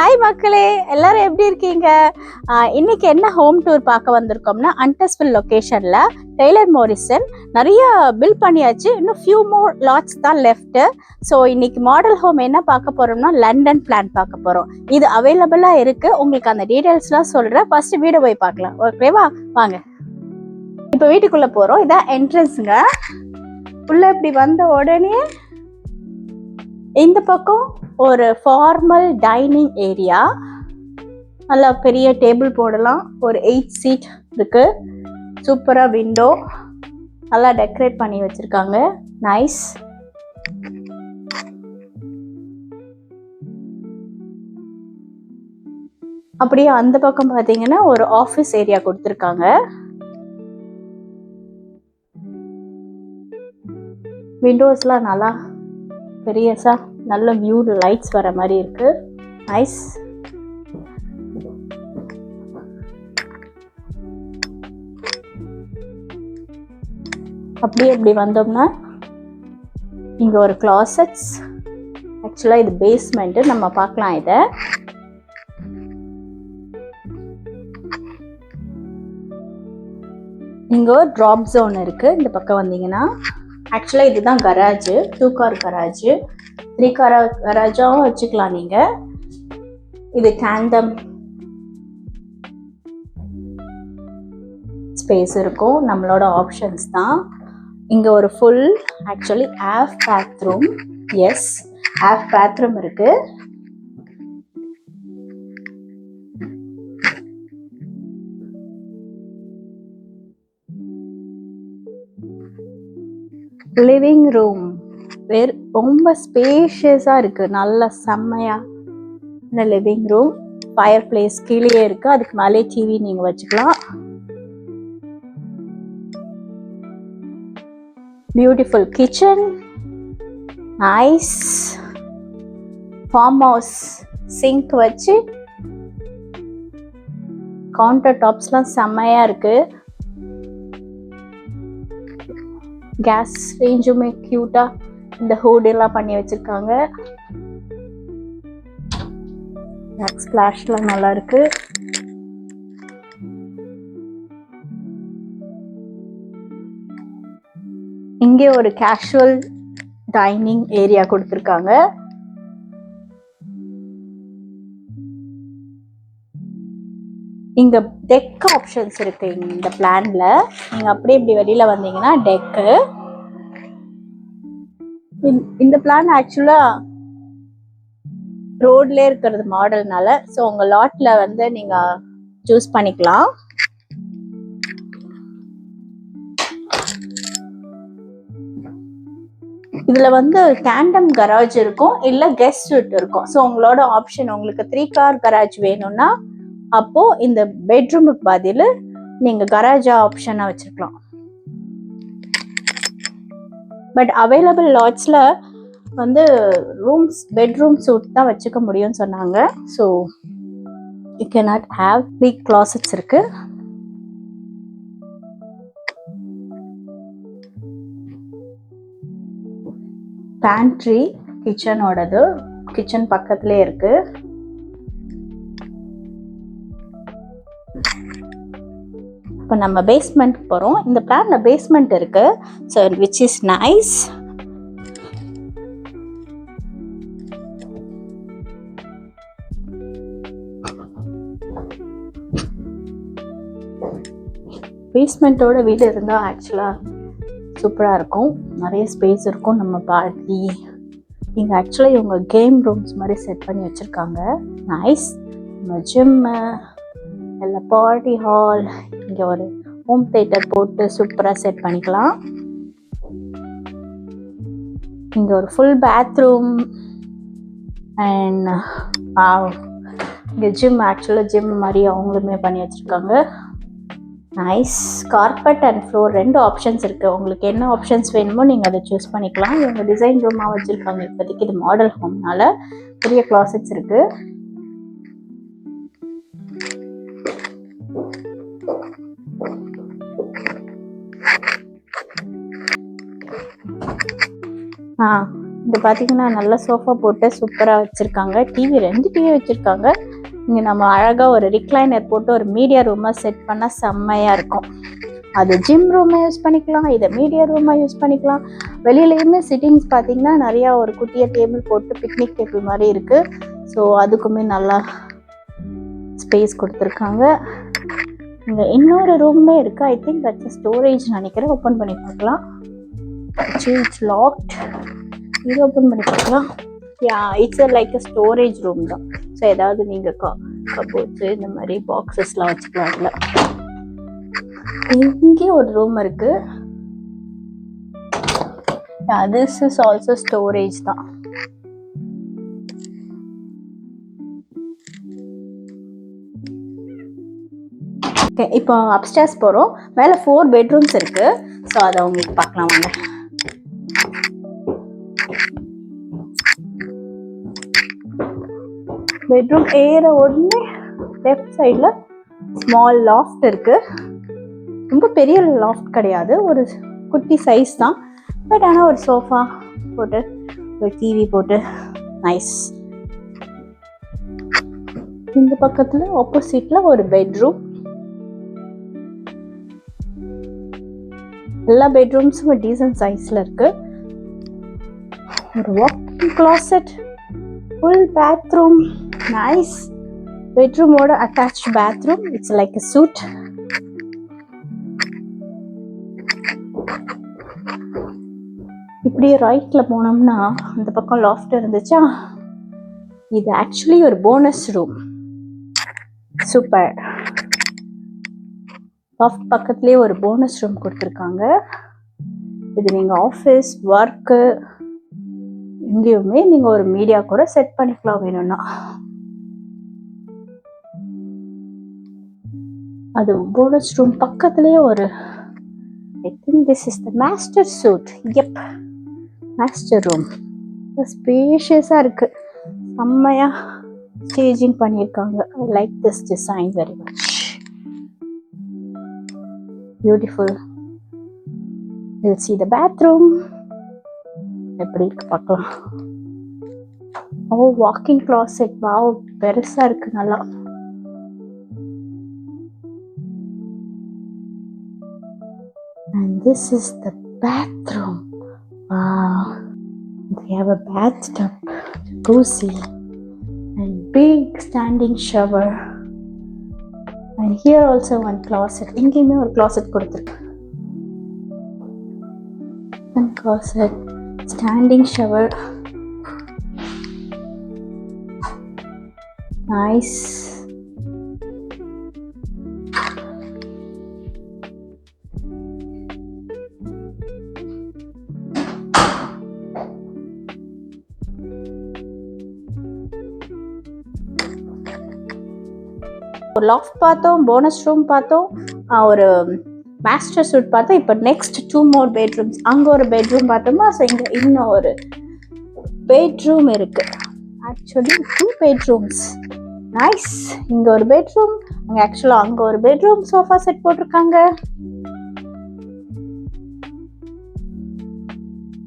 Hi மக்களே, எல்லாரும் எப்படி இருக்கீங்க? இன்னைக்கு என்ன ஹோம் டூர் பார்க்க வந்திருக்கோம்னா, அண்டஸ்வில் லொக்கேஷன்ல டெய்லர் மோரிசன் நிறைய பில் பண்ணியாச்சு. இன்னும் ஃபியூ மோர் லாட்ஸ் தான் லெஃப்ட். ஸோ இன்னைக்கு மாடல் ஹோம் என்ன பார்க்க போறோம்னா, லண்டன் பிளான் பார்க்க போறோம். இது அவைலபிளா இருக்கு. உங்களுக்கு அந்த டீடைல்ஸ்லாம் சொல்றேன். ஃபர்ஸ்ட் வீடு போய் பார்க்கலாம். ஓகேவா? வாங்க. இப்போ வீட்டுக்குள்ள போறோம். இதான் என்ட்ரன்ஸுங்க. உள்ள இப்படி வந்த உடனே இந்த பக்கம் ஒரு ஃபார்மல் டைனிங் ஏரியா. நல்லா பெரிய டேபிள் போடலாம். ஒரு 8 சீட் இருக்கு. சூப்பரா விண்டோ நல்லா டெக்கரேட் பண்ணி வச்சிருக்காங்க. நைஸ். அப்படியே அந்த பக்கம் பாத்தீங்கன்னா ஒரு ஆஃபீஸ் ஏரியா கொடுத்துருக்காங்க. விண்டோஸ்லாம் நல்லா பெரியசா நல்ல வியூ, லைட்ஸ் வர மாதிரி இருக்கு. நைஸ். அப்படியே இப்படி வந்தோம்னா இங்க ஒரு கிளாசெட்ஸ். ஆக்சுவலா இது பேஸ்மெண்ட். நம்ம பார்க்கலாம். இத இங்க ஒரு டிராப் ஜோன் இருக்கு. இந்த பக்கம் வந்தீங்கன்னா ஆக்சுவலா இதுதான் கராஜ். 2 கார் கராஜ், 3 கார் கராஜாவும் வச்சுக்கலாம் நீங்க. இது டேண்டம் ஸ்பேஸ் இருக்கும். நம்மளோட ஆப்ஷன்ஸ் தான். இங்க ஒரு full actually half bathroom. Yes, half bathroom இருக்கு. லிவிங் ரூம் ரொம்ப ஸ்பேஷியஸா இருக்கு. நல்ல செம்மையா இந்த லிவிங் ரூம். ஃபயர் பிளேஸ் கீழே இருக்கு. அதுக்கு மேலே டிவி நீங்க வச்சுக்கலாம். Beautiful kitchen. Nice. Farm house sink வச்சு கவுண்டர் டாப்ஸ்லாம் செம்மையா இருக்கு. கேஸ் ரேஞ்சுமே கியூட்டா இந்த ஹூட் எல்லாம் பண்ணி வச்சிருக்காங்க. ஸ்பிளாஷ்லாம் நல்லா இருக்கு. இங்கே ஒரு கேஷுவல் டைனிங் ஏரியா கொடுத்திருக்காங்க. இங்க டெக் ஆப்ஷன்ஸ் இருக்கு. இந்த பிளான்ல நீங்க அப்படியே இப்படி வெளியில வந்தீங்கன்னா டெக்கு. இந்த பிளான் ஆக்சுவலா ரோட்ல இருக்கிறது மாடல்னால, ஸோ உங்க லாட்ல வந்து நீங்க சூஸ் பண்ணிக்கலாம். இதுல வந்து டேண்டம் கராஜ் இருக்கும், இல்ல கெஸ்ட் சூட் இருக்கும். ஸோ உங்களோட ஆப்ஷன். உங்களுக்கு 3 கார் கராஜ் வேணும்னா அப்போ இந்த பெட்ரூமுக்கு பதில் நீங்க கராஜா ஆப்ஷனா வச்சிருக்கலாம். பட் அவைலபிள் லாட்ஸ்ல வந்து ரூம்ஸ் பெட்ரூம் சூட் தான் வச்சுக்க முடியும்னு சொன்னாங்க. So you cannot have big closets இருக்கு. பேண்ட்ரி கிச்சனோடது. கிச்சன் பக்கத்துலேயே இருக்கு. இப்போ நம்ம பேஸ்மெண்ட் போறோம். இந்த பிளான்ல பேஸ்மெண்ட் இருக்கு. So which is nice. பேஸ்மெண்ட்டோட வீடு இருந்தால் ஆக்சுவலாக சூப்பராக இருக்கும். நிறைய ஸ்பேஸ் இருக்கும். நம்ம பார்ட்டி இங்கே ஆக்சுவலாக இவங்க கேம் ரூம்ஸ் மாதிரி செட் பண்ணி வச்சுருக்காங்க. நைஸ். நம்ம ஜிம்மு, இல்லை பார்ட்டி ஹால், இங்கே ஒரு ஹோம் தியேட்டர் போட்டு சூப்பராக செட் பண்ணிக்கலாம். இங்கே ஒரு ஃபுல் பாத்ரூம் அண்ட் இங்கே ஜிம். ஆக்சுவலாக ஜிம் மாதிரி அவங்களுமே பண்ணி வச்சுருக்காங்க. Nice. Carpet and floor 2 options இருக்கு. உங்களுக்கு என்ன ஆப்ஷன்ஸ் வேணுமோ நீங்க அதை சூஸ் பண்ணிக்கலாம். இவங்க டிசைன் ரூமா வச்சிருக்காங்க. இப்போதைக்கு இது மாடல் ஹோம்னால பெரிய கிளாசெட்ஸ் இருக்கு. இது பார்த்தீங்கன்னா நல்ல சோஃபா போட்டு சூப்பராக வச்சுருக்காங்க. டிவி 2 டிவி வச்சுருக்காங்க. இங்கே நம்ம அழகாக ஒரு ரிக்ளைனர் போட்டு ஒரு மீடியா ரூமாக செட் பண்ணால் செம்மையாக இருக்கும். அது ஜிம் ரூமாக யூஸ் பண்ணிக்கலாம், இதை மீடியா ரூமாக யூஸ் பண்ணிக்கலாம். வெளியிலையுமே சிட்டிங்ஸ் பார்த்தீங்கன்னா நிறையா ஒரு குட்டிய டேபிள் போட்டு பிக்னிக் டேபிள் மாதிரி இருக்குது. ஸோ அதுக்குமே நல்லா ஸ்பேஸ் கொடுத்துருக்காங்க. இங்கே இன்னொரு ரூமே இருக்குது. ஐ திங்க் தட்ஸ் ஸ்டோரேஜ் நினைக்கிறேன். ஓப்பன் பண்ணி பார்க்கலாம். It's locked. இது ஓப்பன் பண்ணி பார்க்கலாம். It's like a storage room தான். ஸோ ஏதாவது நீங்கள் கபோர்ட்ஸு இந்த மாதிரி பாக்ஸஸ்லாம் வச்சுக்கலாம். அதில் இங்கே ஒரு ரூம் இருக்கு. திஸ் இஸ் ஆல்சோ ஸ்டோரேஜ் தான். ஓகே, இப்போ அப்ஸ்டேர்ஸ் போகிறோம். மேலே 4 பெட்ரூம்ஸ் இருக்கு. ஸோ அதை உங்களுக்கு பார்க்கலாம் வாங்க. பெட்ரூம் ஏற உடனே லெஃப்ட் சைடில் ஸ்மால் லாஃப்ட் இருக்கு. ரொம்ப பெரிய லாஃப்ட் கிடையாது, ஒரு குட்டி சைஸ் தான். பட் ஆனால் ஒரு சோஃபா போட்டு ஒரு டிவி போட்டு நைஸ். இந்த பக்கத்தில் ஆப்போசிட்டில் ஒரு பெட்ரூம். எல்லா பெட்ரூம்ஸும் டீசன்ட் சைஸில் இருக்கு. ஒரு walking closet, full bathroom, nice. பெட்ரூமோட attached bathroom. It's like a suite. இப்படியே ரைட்ல போனோம்னா அந்த பக்கம் லாஃப்ட் இருந்துச்சா, இது ஆக்சுவலி ஒரு போனஸ் ரூம். சூப்பர். லாஃப்ட் பக்கத்துலேயே ஒரு போனஸ் ரூம் கொடுத்துருக்காங்க. இது நீங்கள் ஆஃபீஸ் ஒர்க்கு எங்கேயுமே நீங்கள் ஒரு மீடியா கூட செட் பண்ணிக்கலாம் வேணும்னா. அது போனஸ் ரூம் பக்கத்துலேயே ஒரு I think this is the master suite. Yep, master room. ஸ்பேஷியஸா இருக்கு. செம்மையா ஸ்டேஜிங் பண்ணியிருக்காங்க. I like this design very much. Beautiful. We'll see the bathroom. எப்படி இருக்கு பார்க்கலாம். Walking closet. வாவ், பெருசா இருக்கு நல்லா. And this is the bathroom. Wow. They have a bathtub, jacuzzi, and big standing shower. And here also one closet. இங்கேயுமே ஒரு closet கொடுத்திருக்கு. One closet, standing shower. Nice. ஒரு லாஃப்ட் பார்த்தோம், போனஸ் ரூம் பார்த்தோம், ஒரு மாஸ்டர் சூட் பார்த்தோம். இப்போ next 2 more bedrooms. அங்கே ஒரு பெட்ரூம் பார்த்தோமா, ஸோ இங்கே இன்னும் ஒரு பெட்ரூம் இருக்கு. Actually 2 bedrooms. நைஸ். இங்கே ஒரு பெட்ரூம், அங்கே ஆக்சுவலாக அங்கே ஒரு பெட்ரூம் சோஃபா செட் போட்டிருக்காங்க.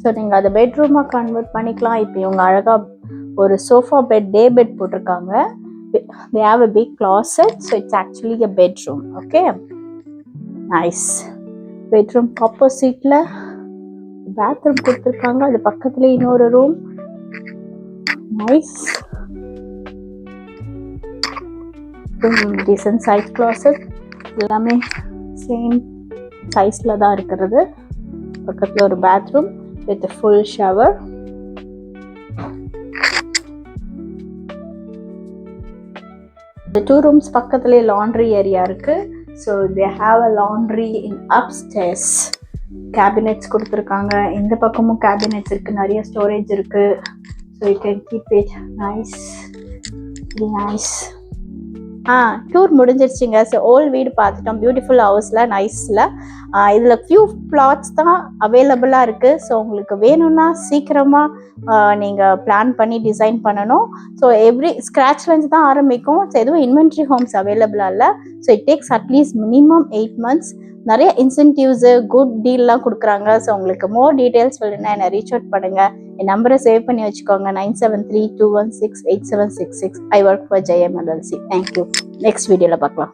ஸோ நீங்கள் அதை பெட்ரூமாக கன்வெர்ட் பண்ணிக்கலாம். இப்போ இவங்க அழகாக ஒரு சோஃபா பெட், டே பெட் போட்டிருக்காங்க. They have a big closet, so it's actually a bedroom. Okay, nice. Bedroom opposite-ல bathroom கொடுத்திருக்காங்க. அது பக்கத்துல இன்னொரு room. Nice. Decent size closet. எல்லாமே same size-ல தான் இருக்கிறது. பக்கத்துல ஒரு bathroom with a full shower. The 2 rooms பக்கத்துலேயே laundry area இருக்கு. So they have a laundry in upstairs. Cabinets கொடுத்துருக்காங்க. இந்த பக்கமும் cabinets இருக்கு, நிறைய ஸ்டோரேஜ் இருக்கு. So you can keep it nice. Very nice. Tour முடிஞ்சிருச்சுங்க. ஸோ ஓல்ட் வீடு பார்த்துட்டோம். பியூட்டிஃபுல் ஹவுஸில், நைஸில். இதில் ஃபியூ பிளாட்ஸ் தான் அவைலபிளாக இருக்குது. ஸோ உங்களுக்கு வேணும்னா சீக்கிரமாக நீங்கள் பிளான் பண்ணி டிசைன் பண்ணணும். ஸோ ஸ்க்ராட்ச்லேருந்து தான் ஆரம்பிக்கும். ஸோ எதுவும் இன்வென்ட்ரி ஹோம்ஸ் அவைலபிளாக இல்லை. So it takes at least minimum 8 months. நிறைய இன்சென்டிவ்ஸ் குட் டீல்லாம் கொடுக்குறாங்க. ஸோ உங்களுக்கு மோர் டீடைல்ஸ் வேணும்னா என்னை ரீச் அவுட் பண்ணுங்க. என் நம்பரை சேவ் பண்ணி வச்சுக்கோங்க 9732168766. I work for JM LLC. Thank you. Next வீடியோவில் பார்க்கலாம்.